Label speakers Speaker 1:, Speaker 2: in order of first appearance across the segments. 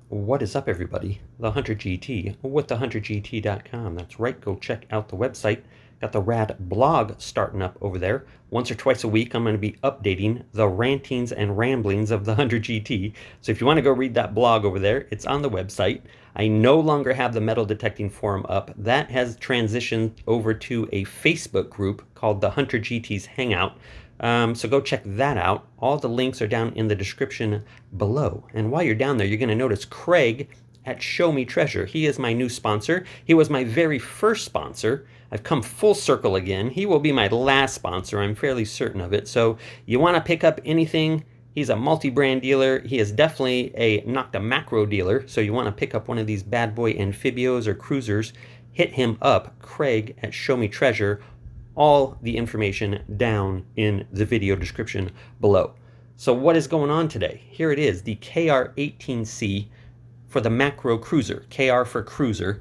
Speaker 1: What is up, everybody? The Hunter GT with TheHunterGT.com. That's right, go check out the website. Got the rad blog starting up over there. Once or twice a week, I'm going to be updating the rantings and ramblings of the Hunter GT. So if you want to go read that blog over there, it's on the website. I no longer have the metal detecting forum up. That has transitioned over to a Facebook group called the Hunter GT's Hangout. So go check that out. All the links are down in the description below. And while you're down there, you're going to notice Craig at Show Me Treasure. He is my new sponsor. He was my very first sponsor. I've come full circle again. He will be my last sponsor. I'm fairly certain of it. So you want to pick up anything. He's a multi-brand dealer. He is definitely not a Makro dealer. So you want to pick up one of these bad boy Amphibios or Kruzers, hit him up, Craig at Show Me Treasure. All the information down in the video description below. So what is going on today? Here it is, the KR18C for the Makro Kruzer. KR for Kruzer.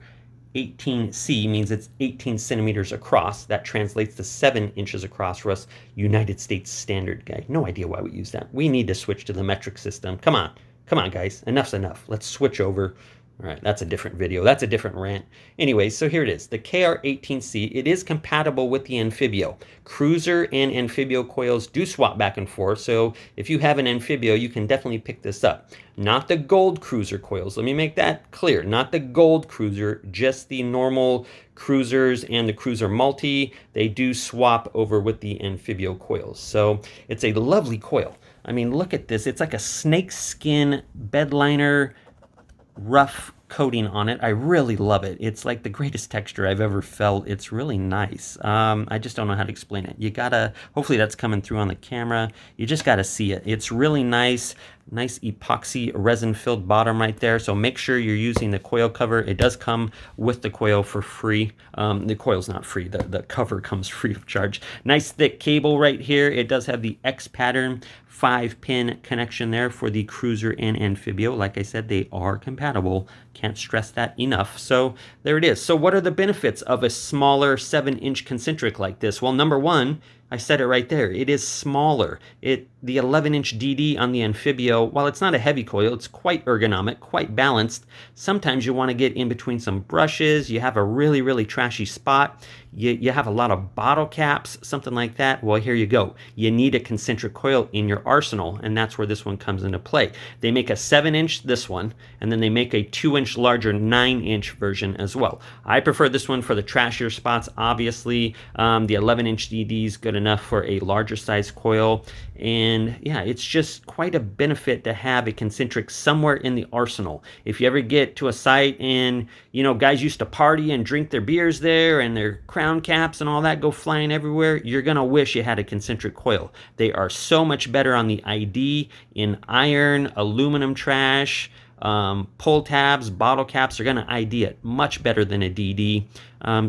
Speaker 1: 18C means it's 18 centimeters across. That translates to 7 inches across for us United States standard guy. No idea why we use that. We need to switch to the metric system. Come on guys, enough's enough. Let's switch over. All right, that's a different video. That's a different rant. Anyway, so here it is, the KR18C. It is compatible with the Amphibio. Kruzer and Amphibio coils do swap back and forth, so if you have an Amphibio, you can definitely pick this up. Not the gold Kruzer coils. Let me make that clear. Not the gold Kruzer, just the normal Kruzers and the Kruzer Multi. They do swap over with the Amphibio coils. So it's a lovely coil. I mean, look at this. It's like a snakeskin bed liner, rough coating on it. I really love it. It's like the greatest texture I've ever felt. It's really nice. I just don't know how to explain it. You gotta, hopefully that's coming through on the camera. You just gotta see it. It's really nice. Nice epoxy resin filled bottom right there. So make sure you're using the coil cover. It does come with the coil for free. The coil's not free. The cover comes free of charge. Nice thick cable right here. It does have the X pattern 5-pin connection there for the Kruzer and Amphibio. Like I said, they are compatible. Can't stress that enough. So there it is. So what are the benefits of a smaller 7-inch concentric like this? Well, number one, I said it right there. It is smaller. The 11-inch DD on the Amphibio, while it's not a heavy coil, it's quite ergonomic, quite balanced. Sometimes you want to get in between some brushes. You have a really, really trashy spot. You have a lot of bottle caps, something like that. Well, here you go. You need a concentric coil in your arsenal, and that's where this one comes into play. They make a 7-inch, this one, and then they make a 2-inch larger 9-inch version as well. I prefer this one for the trashier spots, obviously. The 11-inch DD is good enough for a larger size coil. And yeah, it's just quite a benefit to have a concentric somewhere in the arsenal. If you ever get to a site and, you know, guys used to party and drink their beers there and their crown caps and all that go flying everywhere, you're going to wish you had a concentric coil. They are so much better on the ID in iron, aluminum trash, pull tabs, bottle caps are going to ID it much better than a DD.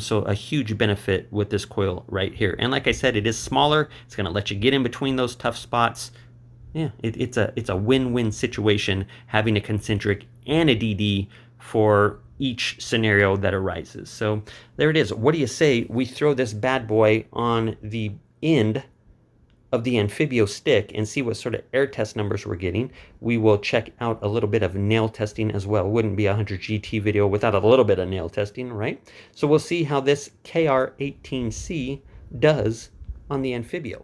Speaker 1: So a huge benefit with this coil right here. And like I said, it is smaller. It's going to let you get in between those tough spots. Yeah, it's a win-win situation having a concentric and a DD for each scenario that arises. So there it is. What do you say we throw this bad boy on the end of the Amphibio stick and see what sort of air test numbers we're getting. We will check out a little bit of nail testing as well. Wouldn't be a Hunter GT video without a little bit of nail testing, right? So we'll see how this KR18C does on the Amphibio.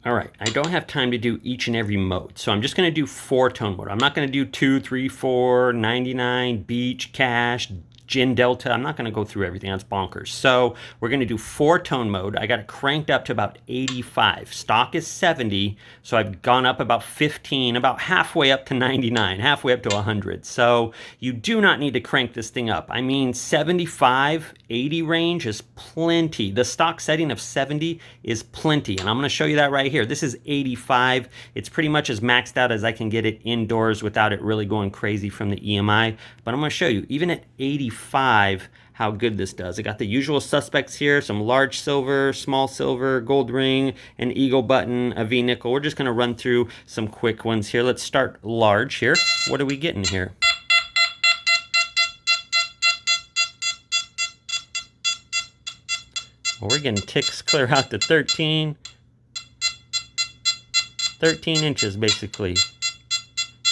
Speaker 1: All right, I don't have time to do each and every mode, so I'm just gonna do 4-tone mode. I'm not gonna do 2, 3, 4, 99, beach, cash, Gin Delta. I'm not going to go through everything. That's bonkers. So we're going to do 4-tone mode. I got it cranked up to about 85. Stock is 70, so I've gone up about 15, about halfway up to 99, halfway up to 100. So you do not need to crank this thing up. I mean, 75, 80 range is plenty. The stock setting of 70 is plenty, and I'm going to show you that right here. This is 85. It's pretty much as maxed out as I can get it indoors without it really going crazy from the EMI. But I'm going to show you, even at 85, how good this does. I got the usual suspects here, some large silver, small silver, gold ring, an eagle button, a V-nickel. We're just gonna run through some quick ones here. Let's start large here. What are we getting here? Well, we're getting ticks clear out to 13 inches basically.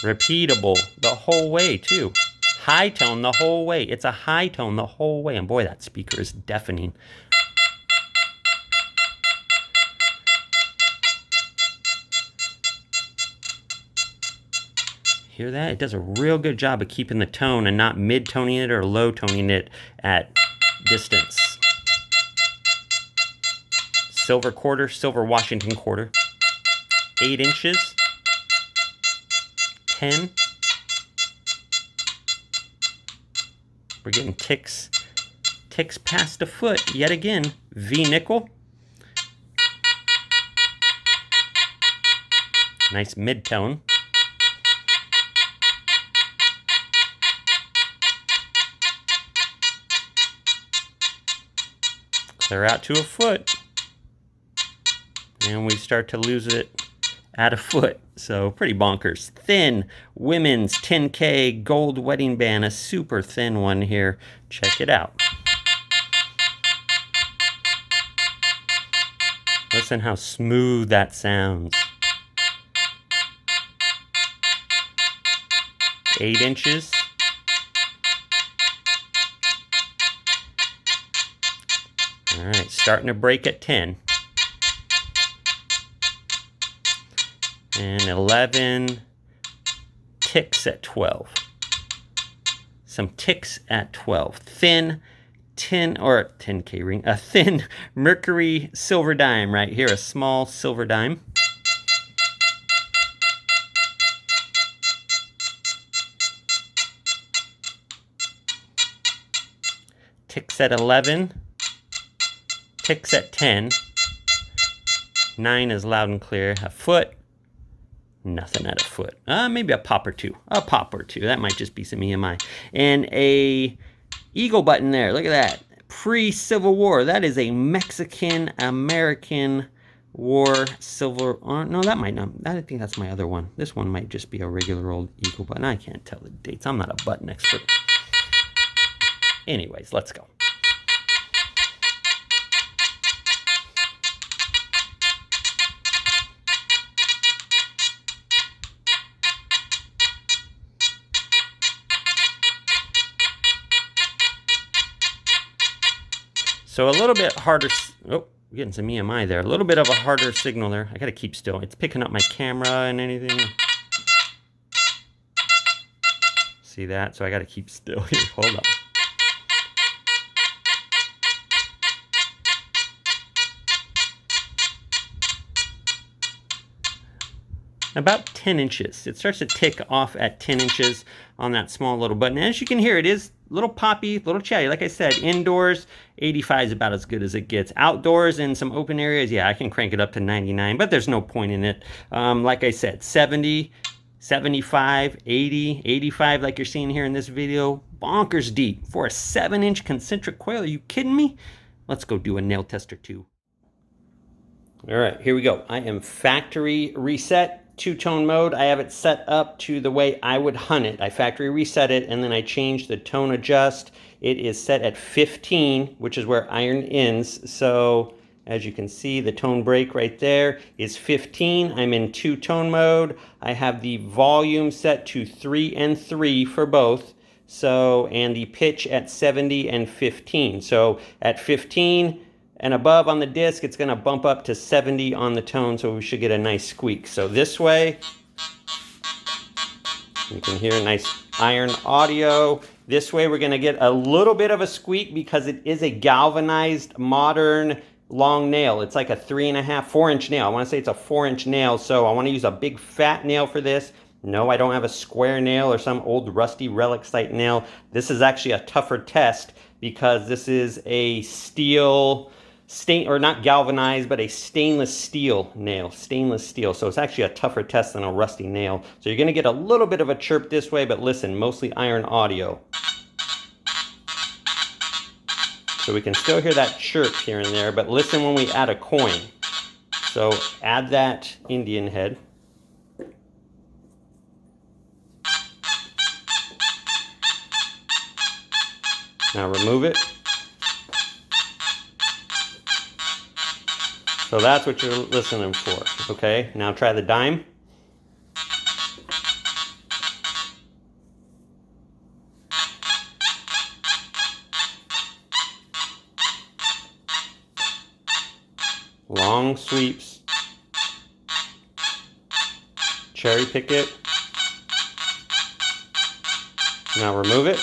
Speaker 1: Repeatable the whole way too. High tone the whole way. It's a high tone the whole way. And boy, that speaker is deafening. Hear that? It does a real good job of keeping the tone and not mid-toning it or low-toning it at distance. Silver quarter, silver Washington quarter. 8 inches. 10. We're getting ticks past a foot yet again. V-nickel. Nice mid-tone. Clear out to a foot. And we start to lose it at a foot. So pretty bonkers. Thin women's 10K gold wedding band, a super thin one here. Check it out. Listen how smooth that sounds. 8 inches. All right, starting to break at 10. And 11 ticks at 12. Some ticks at 12. Thin 10K ring, a thin mercury silver dime right here, a small silver dime. Ticks at 11. Ticks at 10. 9 is loud and clear. A foot. Nothing at a foot. Maybe a pop or two. A pop or two. That might just be some EMI. And a eagle button there. Look at that. Pre-Civil War. That is a Mexican-American War silver. No, that might not. I think that's my other one. This one might just be a regular old eagle button. I can't tell the dates. I'm not a button expert. Anyways, let's go. So a little bit harder, oh, we're getting some EMI there. A little bit of a harder signal there. I gotta keep still. It's picking up my camera and anything. See that? So I gotta keep still here. Hold on. About 10 inches. It starts to tick off at 10 inches on that small little button. As you can hear, it is a little poppy, a little chatty. Like I said, indoors, 85 is about as good as it gets. Outdoors in some open areas, yeah, I can crank it up to 99, but there's no point in it. Like I said, 70, 75, 80, 85, like you're seeing here in this video, bonkers deep for a 7-inch concentric coil. Are you kidding me? Let's go do a nail tester too. All right, here we go. I am factory reset. Two-tone mode. I have it set up to the way I would hunt it. I factory reset it, and then I change the tone adjust. It is set at 15, which is where iron ends. So as you can see, the tone break right there is 15. I'm in two-tone mode. I have the volume set to 3 and 3 for both. So, and the pitch at 70 and 15. So at 15 and above on the disc, it's going to bump up to 70 on the tone, so we should get a nice squeak. So this way, you can hear nice iron audio. This way, we're going to get a little bit of a squeak because it is a galvanized, modern, long nail. It's like a 3.5, 4-inch nail. I want to say it's a 4-inch nail, so I want to use a big fat nail for this. No, I don't have a square nail or some old rusty relic site nail. This is actually a tougher test because this is a steel... or not galvanized, but a stainless steel nail, stainless steel. So it's actually a tougher test than a rusty nail. So you're gonna get a little bit of a chirp this way, but listen, mostly iron audio. So we can still hear that chirp here and there, but listen when we add a coin. So add that Indian head. Now remove it. So that's what you're listening for, okay? Now try the dime. Long sweeps. Cherry pick it. Now remove it.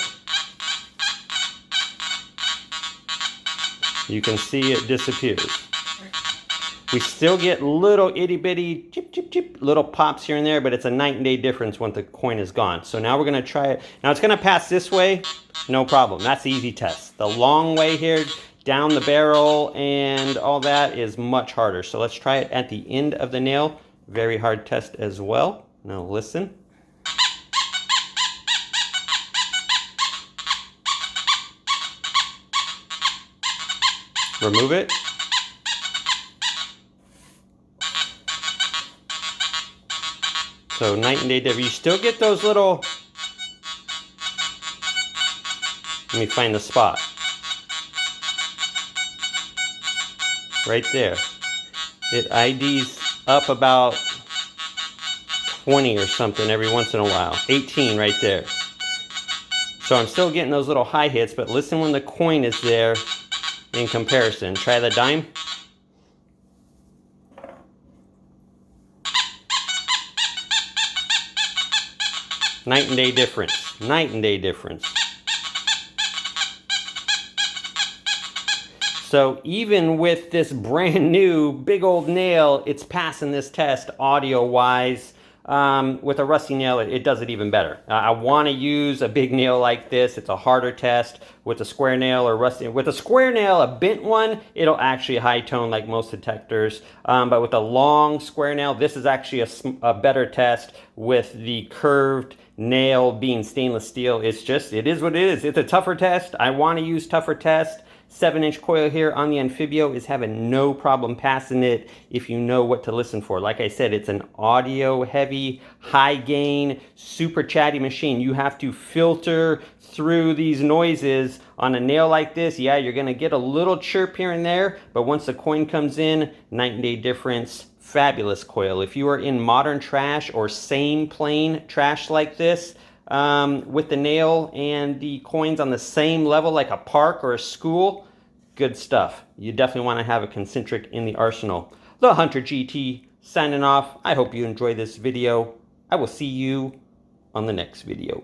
Speaker 1: You can see it disappears. We still get little itty bitty chip chip chip little pops here and there, but it's a night and day difference when the coin is gone. So now we're gonna try it. Now it's gonna pass this way, no problem. That's the easy test. The long way here, down the barrel and all that is much harder. So let's try it at the end of the nail. Very hard test as well. Now listen. Remove it. So night and day difference. You still get those little, let me find the spot. Right there. It IDs up about 20 or something every once in a while. 18 right there. So I'm still getting those little high hits, but listen when the coin is there in comparison. Try the dime. Night and day difference. Night and day difference. So even with this brand new big old nail, it's passing this test audio wise. With a rusty nail, it does it even better. I want to use a big nail like this. It's a harder test. With a square nail or rusty. With a square nail, a bent one, it'll actually high tone like most detectors. But with a long square nail, this is actually a better test with the curved nail being stainless steel. It is what it is. It's a tougher test. I want to use tougher test. 7-inch coil here on the Amphibio is having no problem passing it if you know what to listen for. Like I said, it's an audio heavy, high gain, super chatty machine. You have to filter through these noises. On a nail like this, yeah, you're gonna get a little chirp here and there, but once the coin comes in, night and day difference. Fabulous coil. If you are in modern trash or same plane trash like this, with the nail and the coins on the same level like a park or a school, good stuff. You definitely want to have a concentric in the arsenal. The Hunter GT signing off. I hope you enjoyed this video. I will see you on the next video.